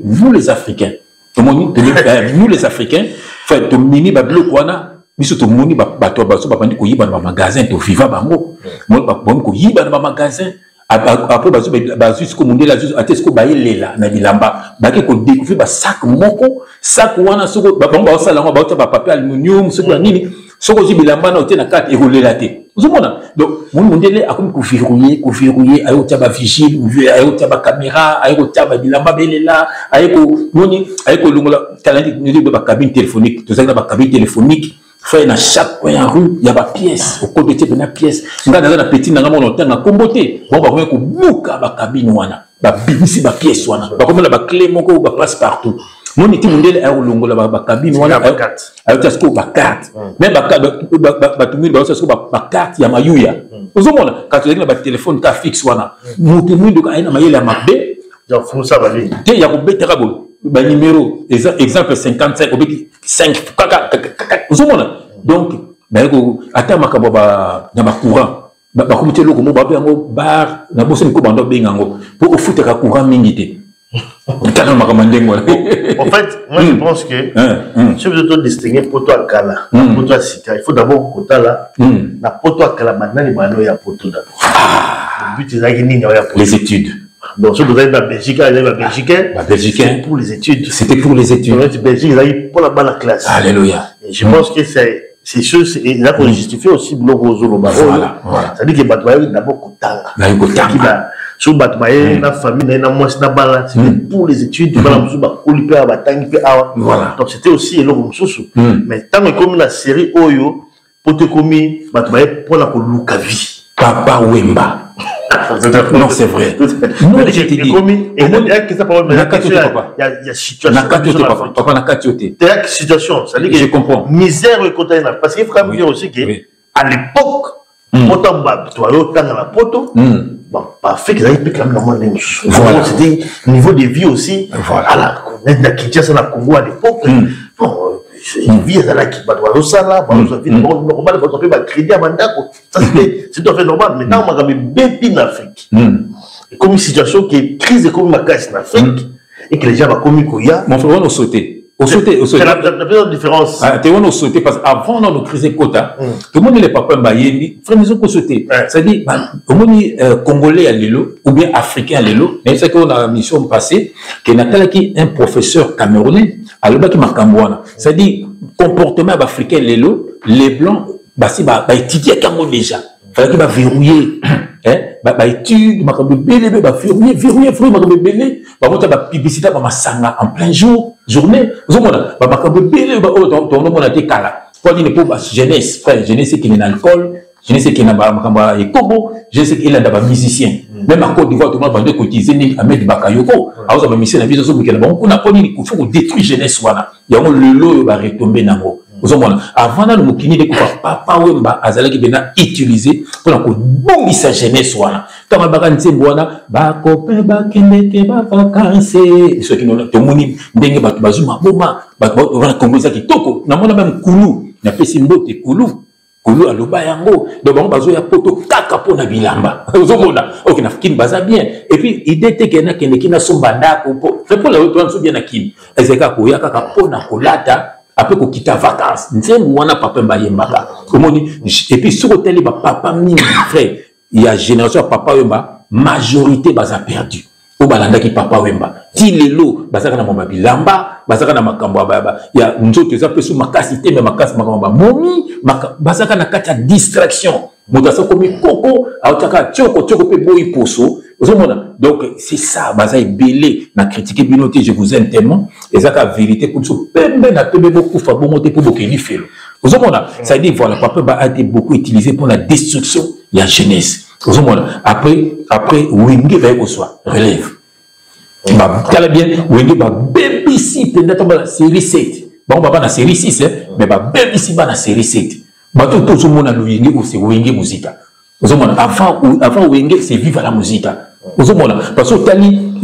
nous les Africains, nous les Africains, fait to mini bablo kwana. Biso to moni bato bandi ko yiba na magasin to viva bango. Mo ko yiba na magasin. Après, bazu ko munde la zuzu atesko ba yelela na bilamba baki ko découvrir ba sac moko sac wana soko ba bomba sala ngo ba uta ba papier aluminium soko nini soko ji bilamba na hotel na carte erolela te uzomona donc mundele akomi ko verrouiller ayo ta ba vigile ayo ta ba caméra ayo ta ba bilamba belela ayo noni ayo longola kalandi ni ba cabine téléphonique to zaka ba cabine téléphonique. Fait dans chaque coin en rue, il y a des pièces. Au côté de la pièce, il y a des petits dans mon hôtel, à comboter. Bon, bah, on bouka la cabine, bah, bimisi, bah, pièce, bah, comme la clé, mon go, bah, passe partout. Mon équipe mondiale est au long de la cabine, on a un tasco, bah, carte. Même, bah, tout le monde, bah, carte, il y a ma yuya. Vous avez quand tu as un téléphone, tu as fixe, on a. Mon témoin de Kaina, ma yéla, ma bé. Il y a un ça, va aller. Il y a un bé, ba numéro exemple 55 obeki 5 donc ben ko ata makabo ba na ba courant ba komite loko mo ba yango bar na bosse ko bando bengango pour au foot ka courant mingi te. En fait, moi je pense que si vous êtes distingué pour toi Kala, pour toi Sika, il faut d'abord côté là, na pour toi Kala maintenant les bano ya poto d'abord. Le but c'est les études. Donc si vous êtes dans Belgique, c'est pour les études. C'était pour les études. Donc Belgique, ils arrivent pour la bonne classe. Alléluia. Et je pense que c'est chose et là pour justifier aussi bloko zolo ba. Voilà. C'est-à-dire que batwa d'abord kotanga. Na kotanga. Sur batwa na famille na moi na bala, c'est pour les études, bala musu ba kolipe ba tangi pe awa. Donc c'était aussi eloko mususu. Mais tant que comme la série Oyo pour te commis batwa pour la koluka vie. Papa Wemba. Non, c'est vrai. Non, je te dis. Il y a situation. Papa n'a qu'à tuer. Il y a situation. Ça dit que je comprends. Misère et côté là. Parce qu'il faut quand même dire aussi que à l'époque, autant dans la poto, pas fait qu'ils aient pu quand même c'était niveau de vie aussi. Voilà. La Kinshasa na Congo à l'époque. Une vie à la qui va doit ça là, normal, va crédit à Mandako. Ça c'est tout à fait normal. Maintenant, on a bébé en Afrique. Et comme une situation qui est crise comme ma casse en Afrique, et que les gens vont commis Koya. Mon frère, on a sauté. C'est la différence. Tu vois, on a sauté parce qu'avant, on a crise quota. Tout le monde n'est pas comme Bayeni. Frère, nous avons sauté. C'est-à-dire, au monde congolais à l'élo, ou bien africain à l'élo, mais c'est qu'on a une mission passée, qu'il y a un professeur camerounais, à l'élo qui m'a cambouana. C'est-à-dire, comportement africain l'élo, les blancs, bah, si, bah, étudier à Cameroun déjà. Fallait qu'il va verrouiller. Étude, verrouiller, publicité, en plein jour, journée. Jeunesse, frère, jeunesse qui est l'alcool, jeunesse qui est écobo, jeunesse qui est musicien. Même en Côte d'Ivoire, tout le monde va cotiser à mettre Bakayoko. Alors, ça va misser la vie de ceux qui faut détruire jeunesse. Il y a le lot qui va retomber dans l'eau. Avant de nous quitter, papa Wemba azalaki bena utilisé pour la bonne sa jeunesse wana. Tant que bakanse bwana ba copain ba kendeke ba vacances. Ceux qui n'ont pas moni ndenge ba bazuma boma ba wana congolais qui toko na mona même kulu na pesi mbote kulu aloba yango donc bango bazo ya poto kaka pona bilamba. Ozomona OK na fikini baza bien et puis idée te kena kendeki na sombanda ko pour la autre so bien na kini. Ezeka ko ya kaka pona kolata après qu'on quitte à vacances, on a papa Mbayembaka. Et puis sur l'hôtel, papa mini frère, il y a génération papa Wemba, majorité basa perdu. Au balanda qui papa Wemba. Ti lelo, basaka na mama bilamba, basaka na makambo baba. Il y a une autre ça peut sous makasité mais makas makamba momi, basaka na kata distraction. Mutasa komi koko, autaka tchoko pe boy poso. Donc c'est ça, basa belé na critiquer binoté, je vous aime tellement et ça la vérité pour nous pembe na pembe beaucoup fa bon monter pour bokeni felo. Vous comprenez? Ça dit voilà, papa a été beaucoup utilisé pour la destruction de la jeunesse. Vous comprenez? Après Wenge va au soir, relève. Bah très bien, Wenge va babysitter dans la série 7. Bon papa na série 6 mais va babysitter dans la série 7. Bah tout le monde a Wenge ou c'est Wenge musique. Vous comprenez? Avant Wenge c'est vivre la musique. Vous comprenez? Parce que tali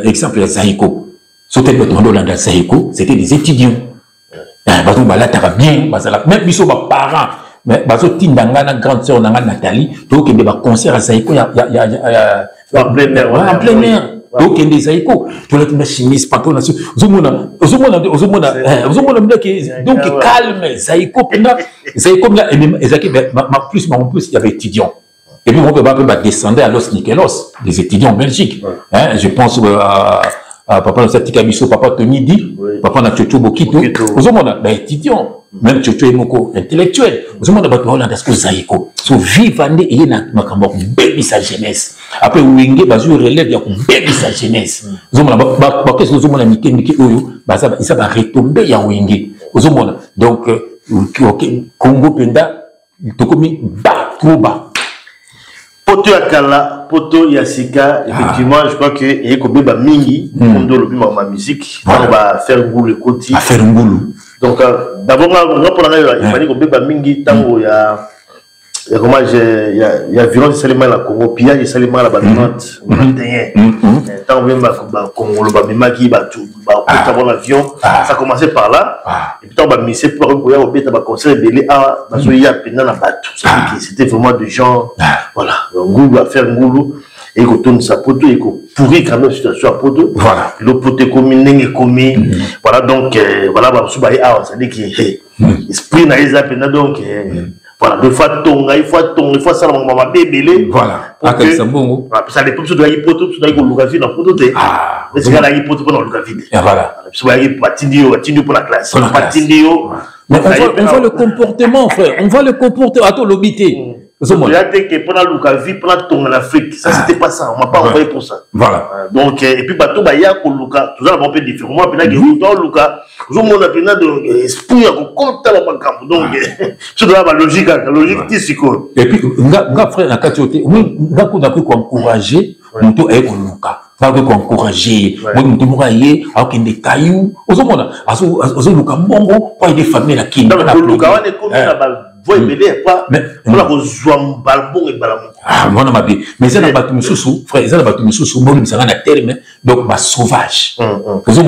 exemple Zaïko. C'était le Zaïko, c'était des étudiants. Parce que là t'as bien, même ils sont parents. Mais parce que Tindanga grande sœur Nathalie, donc il y a un concert à Zaïko, il y a en plein air. En plein air. Donc il y a des Zaïko. Tu l'as dit chemise pantalon là-dessus. Vous donc calme Zaïko là et plus il y avait étudiants. Et puis, on peut pas descendre à Los Nikelos, des étudiants en Belgique. Je pense à papa Satikabiso, papa Tony Di, papa na Tchocho Bokito. Vous avez des étudiants, même Tchocho Emoko, intellectuel. Vous avez des gens qui sont zaïko. So vivant et il y a bébé sa jeunesse. Après, Wenge, il relève, il y a bébé sa jeunesse. Vous avez ça va retomber à Wenge. Vous avez donc, Congo Penda, Tokomi, trop bas. Poto ya Kala, poto ya Sika, effectivement, je crois que il y a comme mingi, comme dans le ma musique, on va faire goût le côté. Faire goût. Donc d'abord, il fallait que mingi tango ya comment il y a violence seulement la Congo, pillage seulement la Banante, tant même la Congo, le Bamimaki, l'avion, ça a commencé par là, et puis on va misser pour un conseil belé à Basoya pendant la bateau. C'était vraiment des gens, voilà, Ngoulou à faire Ngoulou, et qu'on tourne sa poteau, et qu'on pourrit quand même la situation à poteau. Voilà. Le poteau commis, n'est commis. Voilà, donc, voilà, ça dit qu'il esprit n'a pas pendant donc. Voilà, deux fois tonga, il faut ça, maman bébé. Voilà. Ah, comme ça, bon. Ça dépend de la hypothèse, de la hypothèse, dans le poteau. Ah, c'est la hypothèse pour le vide. Voilà. C'est la hypothèse pour la classe. Mais on voit le comportement, frère. On voit le comportement. Attends, l'obité. Il y a des gens qui pendant Lukavi, pendant ton en Afrique, ça c'était pas ça, on m'a pas envoyé pour ça. Voilà. Donc, et puis, bateau, il y a Luka, tout ça, on peut différent. Moi, puis là, il y a Luka, je me dis, de esprit, on compte dans le camp. Donc, c'est de la logique, c'est quoi. Et puis, frère, la catégorie, oui, on a pu encourager, on peut être Luka. On peut encourager, on peut encourager, alors qu'il y a des cailloux, on a Luka Mongo, pour aider les familles, la qui. Non, mais Luka, on est comme là-bas. Vous voyez, pas. Mais on a besoin de balbon et balamon. Ah, moi, on a bien. Mais ça n'a pas tout sous, frère, ça n'a pas tout sous, bon, ça n'a terme, donc, bah, sauvage. Vous voyez,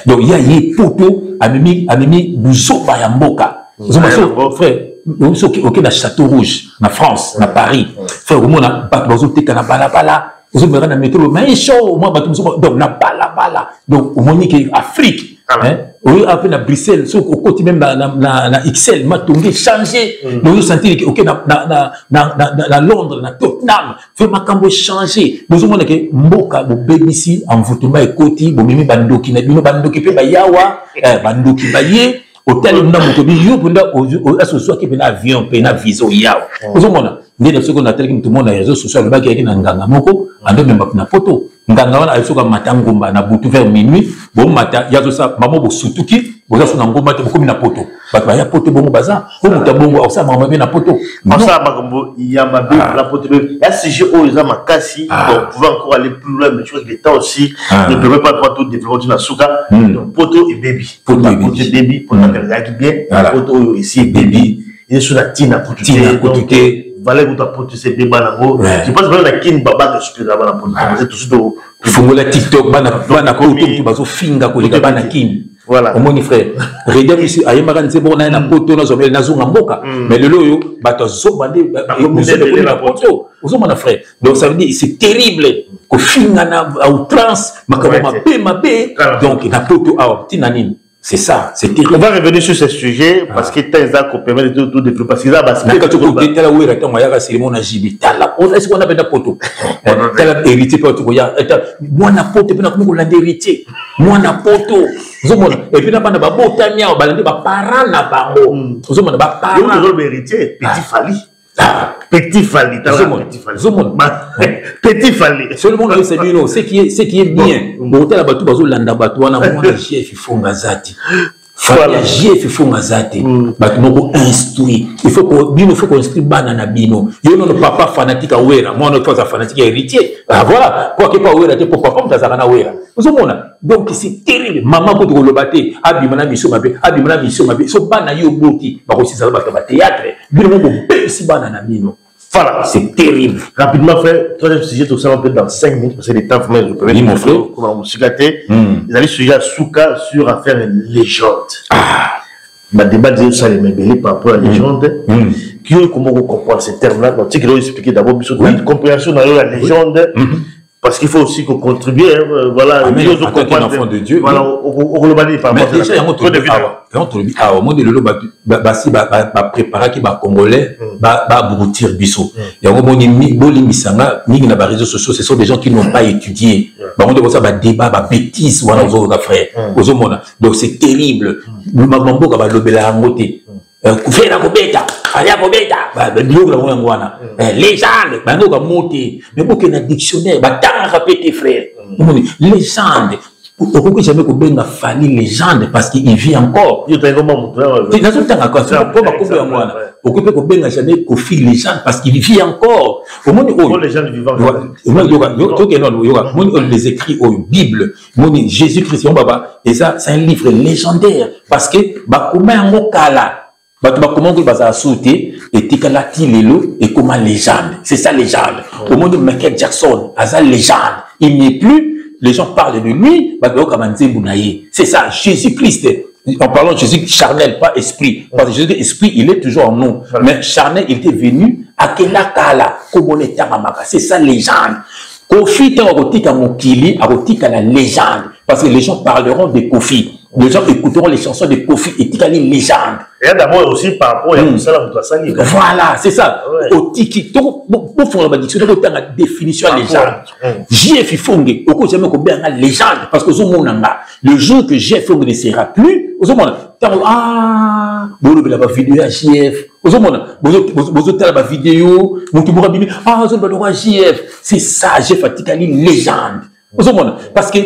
donc, il y a des poteaux, à Mimi, Bouzo, Bayamboka. Vous voyez, frère, ok, dans Château Rouge, en France, à Paris. Frère, au monde, on a besoin de balabala. Vous avez un métro, mais chaud, moi, donc, na balabala. Donc, au monde, Afrique. Oui, après à Bruxelles, au côté même na XL, m'a tombé, changé. Donc, je sentis que, ok, na Londres, na Tottenham, fait ma cambo changer. Nous avons que Mboka, mon BBC, en Votoma et Koti, mon mimi bandoki, na bino bandoki, pe bayawa, bandoki baye, hôtel, on a motobi, yo, on a ce soir qui peut avion, peut aviso, yawa. Nous avons, dès le second atelier, tout le monde a les réseaux sociaux, le bac qui est dans Nganga Moko, en deux même na photo. Nganga wana ayoka matangomba na butu vers minuit bon mata yazo sa mamo bo sutuki boza suna ngomba te bokomi na poto bato ya poto bongo baza ko muta bongo au sa mama be na poto au sa makambo ya mabe la poto be ya sujet o za makasi donc pouvant encore aller plus loin mais tu vois que l'État aussi ne permet pas trop de développer na suka donc poto et baby poto baby pour la personne qui bien poto ici baby et sur la tina pour tout valait que tu apportes ces débats là-haut. Je pense que la kin baba que je peux avoir la politique. C'est tout de suite. Il faut que la TikTok, bana koto, tu vas au finga ko les bana kin. Voilà. Mon frère. Regarde ici, aïe magan c'est bon, na poto na zomel na zonga mboka. Mais le loyo, bato zobande, nous la poto. Vous mon frère. Donc ça veut dire c'est terrible. Ko finga na outrance, makama mabé. Donc na poto a tinanine. C'est ça, c'est terrible. On va revenir sur ce sujet parce que Tenza permet de tout développer. Parce que là, quand tu côté là où il est, on y a c'est mon agibita là. Est-ce qu'on a besoin de poto? Tel héritier pas tu vois. Moi na poto, puis na comment on héritier. Moi na poto. Et puis na pas na ba botania, ba na ba parents na bango. Vous avez ba parents. Vous avez héritier petit Fali. Petit Fali, petit Fali. Seulement là c'est bien, ce qui est bien. Hôtel Abatu bazo landa batu wana mwana JF fonga zati. Voilà, JF fonga zati. Batu moko instruit. Il faut qu'on instruit bana na bino. Yo non papa fanatique à wera, moi non toi fanatique héritier. Ah voilà, quoi que pas wera te papa comme ça na wera. Vous mona. Donc c'est terrible. Maman ko to lobate, abimana biso mabe, so bana yo boti, ba ko sisa ba théâtre. Bino moko si bana na bino. Voilà, c'est terrible. Rapidement, frère, troisième sujet, tout ça, on peut dans 5 minutes, parce que les temps, je peux dire, mon frère, comment on s'y gâtait. Ils allaient sujet à Souka sur affaire légende. Le débat de ça, les mêlés par rapport à la légende. Comment on comprend ces termes-là? Donc, tu sais qu'il a expliqué d'abord, une compréhension dans la légende. Parce qu'il faut aussi qu'on contribue, voilà, en tant qu'enfant de Dieu. Voilà, au global, par rapport à ça. Au monde de l'eau, si préparer qui va congolais, va aboutir biso. Il y a un moment où les réseaux sociaux, ce sont des gens qui n'ont pas étudié. On doit ça, débat, bêtise, voilà, aux frères. Donc c'est terrible. Nous m'avons beaucoup à l'obéler à côté. Kufena kobeta, alia kobeta, biloko la ngwana. Légende, bando ka monter, mais beaucoup na dictionnaire, batanga répéter frère. Légende. Pourquoi jamais kobenga Fali légende parce qu'il vit encore. Yo t'as comment mon frère? Tu n'as pas encore ça pour pas couper ngwana. Pourquoi kobenga jamais Kofi légende parce qu'il vit encore. Au monde oh les gens vivants. Yo les écrits au Bible, Jésus-Christ on baba et ça c'est un livre légendaire parce que ba kuma ngokala Comment vous avez sauté et Tikalati Lelo et comment légende. C'est ça légende. Au monde de Michael Jackson, Asa légende. Il n'est plus, les gens parlent de lui, c'est ça, Jésus-Christ. En parlant de Jésus charnel, pas esprit. Parce que Jésus esprit, il est toujours en nous. Mais charnel, il était venu à Kelakala, comme on est Taramaka. C'est ça légende. Kofi, t'as rotika Mokili, a rotika la légende. Parce que les gens parleront de Kofi. Les gens écouteront les chansons de Kofi et Tikali légende. Et d'abord aussi par rapport à ça, voilà, c'est ça. Au Tiki, pour faire la dictionnaire, il y a une définition de légende. JF Ifongue, au coup, jamais qu'on a une légende. Parce que le jour que JF Ifongue ne sera plus, ah, vous avez la vidéo à JF. Vous avez la vidéo, vous avez la JF. C'est ça, JF a Tikali légende. Parce que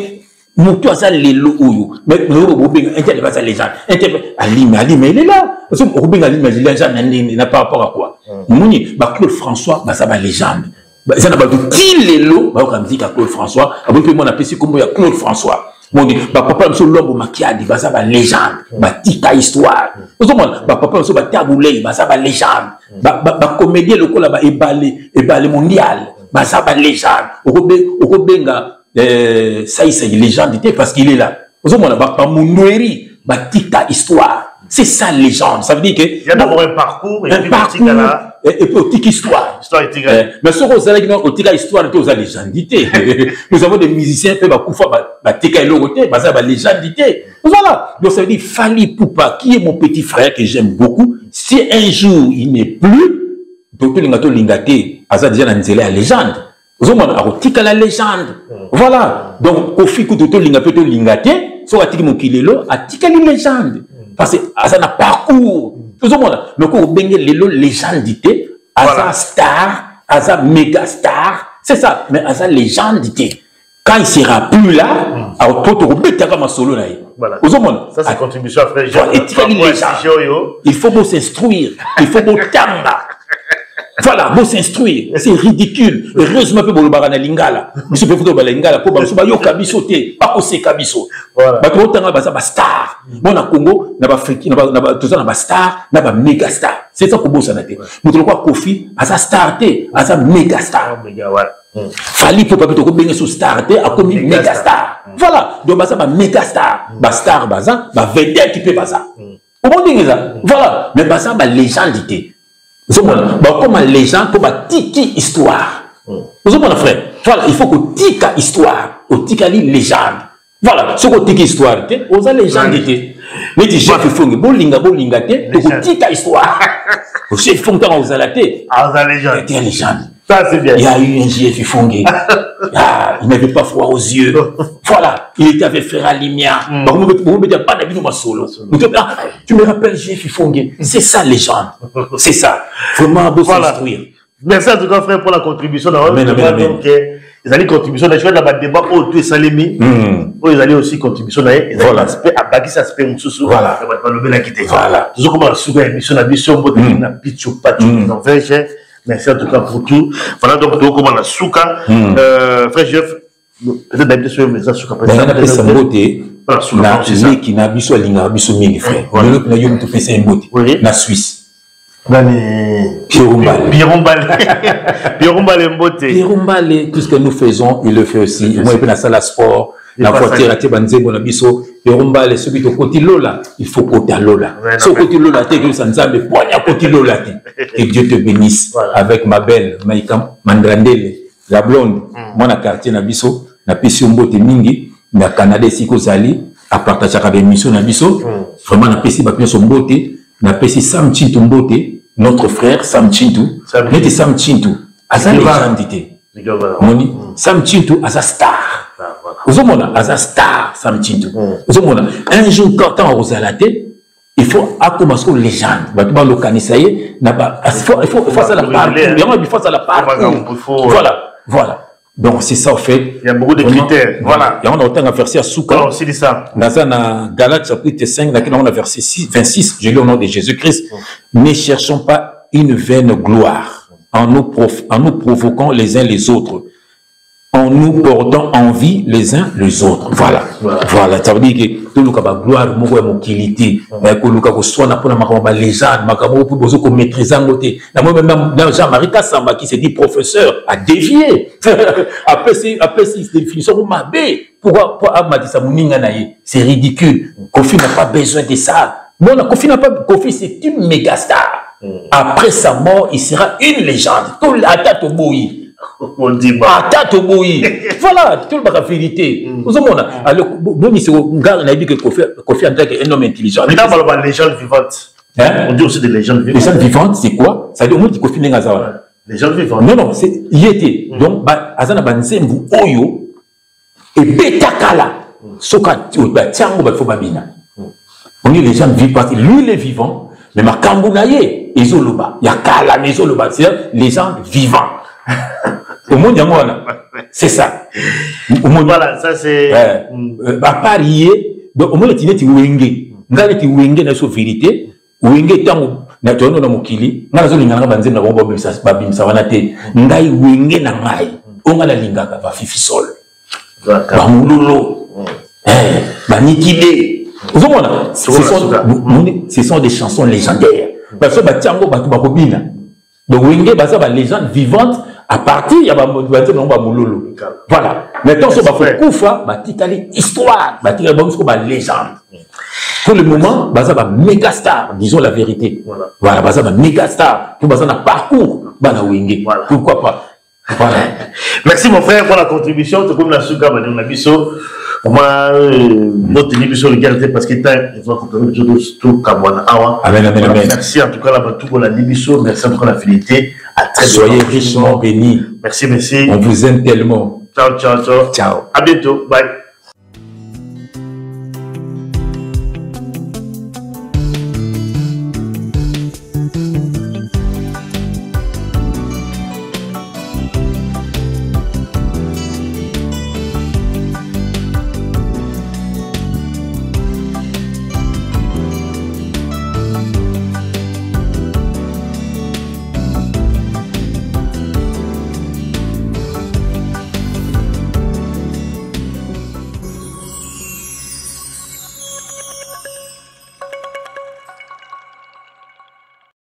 Moutou a ça les lots, mais nous internet pas ça les gens. Alim, il est là. Parce que Robin Alim, les gens n'a pas rapport à quoi. Mouni, Claude François, ça va légende. Ça n'a pas de qui les lots, comme dit Claude François. Avant que mon appelle comme il y a Claude François. Mon dit, papa monsieur l'homme maquillade, ça va légende. Tika histoire. Papa monsieur taboulé, ça va légende. Comédien le coup là-bas éballé mondial, ça va légende. Robenga ça y est légende parce qu'il est là. Vous avez pas Mounoueri, Tika histoire. C'est ça légende. Ça veut dire que il y a d'abord un parcours et puis Tika histoire. Mais ce que vous avez dit, Tika histoire, vous avez légendité. Nous avons des musiciens qui peuvent Tika et l'autre, ça va légendité. Voilà. Donc ça veut dire Fali Poupa, qui est mon petit frère que j'aime beaucoup. Si un jour il n'est plus, Docteur Lingato Lingate, ça déjà dans la légende. Vous avez la légende. Voilà. Donc, au fil de tout l'ingapeto lingate, soit à mon kilelo, à tika la légende. Parce que ça n'a pas parcours. Tout le monde. Mais quand vous baignez les légendité, à sa star, à sa méga star, c'est ça. Mais à sa légendité. Quand il sera plus là, à votre rebête comme un solo là. Voilà. Ça c'est contribution à frère Jean. Il faut vous s'instruire. Il faut vous tamba. Voilà, vous s'instruire, c'est ridicule. Heureusement que vous avez lingala. Monsieur peut vous lingala pour vous avez kabiso te, pas que c'est kabiso. Voilà. Bah tout temps ba star. Bon na Congo, na ba Afrique, na ba tout ça na ba star, na ba méga star. C'est ça que vous savez. Vous trouvez quoi Kofi à sa star te, à sa méga star. Fali pour pas que tu bien sous star te, à comme méga star. Voilà, donc ba méga star, ba star ba vedette qui peut pas ça. Comment dire ça? Voilà, mais ba ça ba légendité. Comme les gens, comme tiki histoire. Vous avez frère. Voilà, il faut que tika histoire, au tika légende. Voilà, ce que tiki histoire, vous avez légende. Mais tu sais, il faut que bolinga, tu tika histoire. Vous savez, il faut que vous avez la légende. Ça, c'est bien. Il y a eu un GF Fongue. Il n'avait pas froid aux yeux. Voilà. Il était avec Frère Alimia. Pas d'avis de solo. Tu me rappelles GF Fongue. C'est ça, les gens. C'est ça. Vraiment, beau s'instruire. Merci en tout cas, frère, pour la contribution. Donc, ils allaient contribution. Je vais dans le débat où tout est salé. Ils allaient aussi contribution. Voilà. À Bagis, ça se fait un sous. Voilà. Voilà. Toujours comme la émission, la mission, la pitch, pas de merci en tout cas pour tout. Voilà donc comment la souka. Frère Jeff, peut-être d'habitude sur les souka. On a appelé ça beauté. Na qui n'a biso linga biso mille frère. Le na yom tout fait ça beauté. Na Suisse. Pierrombal beauté. Pierrombal, tout ce que nous faisons, il le fait aussi. Moi, il peut la salle à sport. La voiture, tu vas dire, bon, biso, Pierrombal, celui qui côté Lola, il faut côté Lola. Ce côté Lola, tu es sans âme, poignard côté Lola. Que Dieu te bénisse avec ma belle, Maïka Mandrandele, la blonde. Moi, na quartier, na biso, na pesi mbote mingi, na Canada, si kozali, à partager avec l'émission, na biso, vraiment, na pesi, ba pesi mbote, na pesi Sam Chintu mbote, notre frère Sam Chintu, mais Sam Chintu, à sa légendité. Sam Chintu, à sa star. Vous avez un star, Sam Chintu. Vous avez un jour, quand on vous a la tête, il faut commencer aux légendes. Il faut faire ça la part. Il faut ça la part. Voilà. Voilà. Donc, c'est ça, en fait. Il y a beaucoup de critères. Voilà. Il y a autant à verser à Souka. Alors, c'est ça. Dans Galates, chapitre 5, on a verset 26. Je lis au nom de Jésus-Christ. Ne cherchons pas une vaine gloire en nous provoquant les uns les autres. en nous portant envie les uns les autres. Voilà. Voilà. Ça veut dire que tout le cas gloire, mon qualité, que le cas soit n'a pas ma légende, ma camo pour besoin qu'on maîtrise en côté. Même Jean-Marie Kassamba qui s'est dit professeur a dévié. Après ces définitions, pourquoi Amadi Samouninga naïe? C'est ridicule. Kofi n'a pas besoin de ça. Bon, Kofi n'a pas. Kofi c'est une méga star. Après sa mort, il sera une légende. Tout l'attaque au bouilli. On dit voilà, tout le monde vérité. Vous avez alors, bon, c'est on a dit que Kofi en tant qu'un homme intelligent. Mais d'abord, la légende vivante. On dit aussi des légendes vivantes. Légendes vivantes, c'est quoi? Ça veut dire au moins qu'il Kofi n'est pas légende vivante. Non, il était. Donc, Azana Banzembu Oyo et Betakala. Soka, Tiango Bafobabina. On dit légende vivante. Lui, il est vivant. Mais ma Kambounaye, Ezoloba. Il y a Kala, mais Ezoloba. C'est légende vivante. Au monde, il y a c'est ça. Au monde, voilà, ça c'est. À Paris, au monde, il y a Wenge. Ngale ti Wenge na so vérité. Wenge tango na tono na mokili. Ngala zo lingana banze na bombo babimsa wana te. Ngai Wenge na ngai. Onga na lingaka ba fifisol. Ba mulolo. Banikide. Vous voyez, ce sont des chansons légendaires. Parce que Batiango Batubakobina. Donc Wenge basa ba légende vivante. À partir, il y a Moulolo. Voilà. Maintenant, si on va Koufa, histoire, légende. Pour le moment, Baza va méga star, disons la vérité. Voilà, Baza va méga star. Tout Baza n'a parcours, Bana Wenge. Pourquoi pas? Voilà. Merci mon frère pour la contribution. C'est comme la souka, on a biso. Moi, notre émission regardez parce que il faut comprendre tout comme on amen. Merci en tout cas là tout pour la émission. Merci en tout cas la fidélité. À très bientôt. Soyez richement bénis. Merci. On vous aime tellement. Ciao. Ciao. À bientôt. Bye.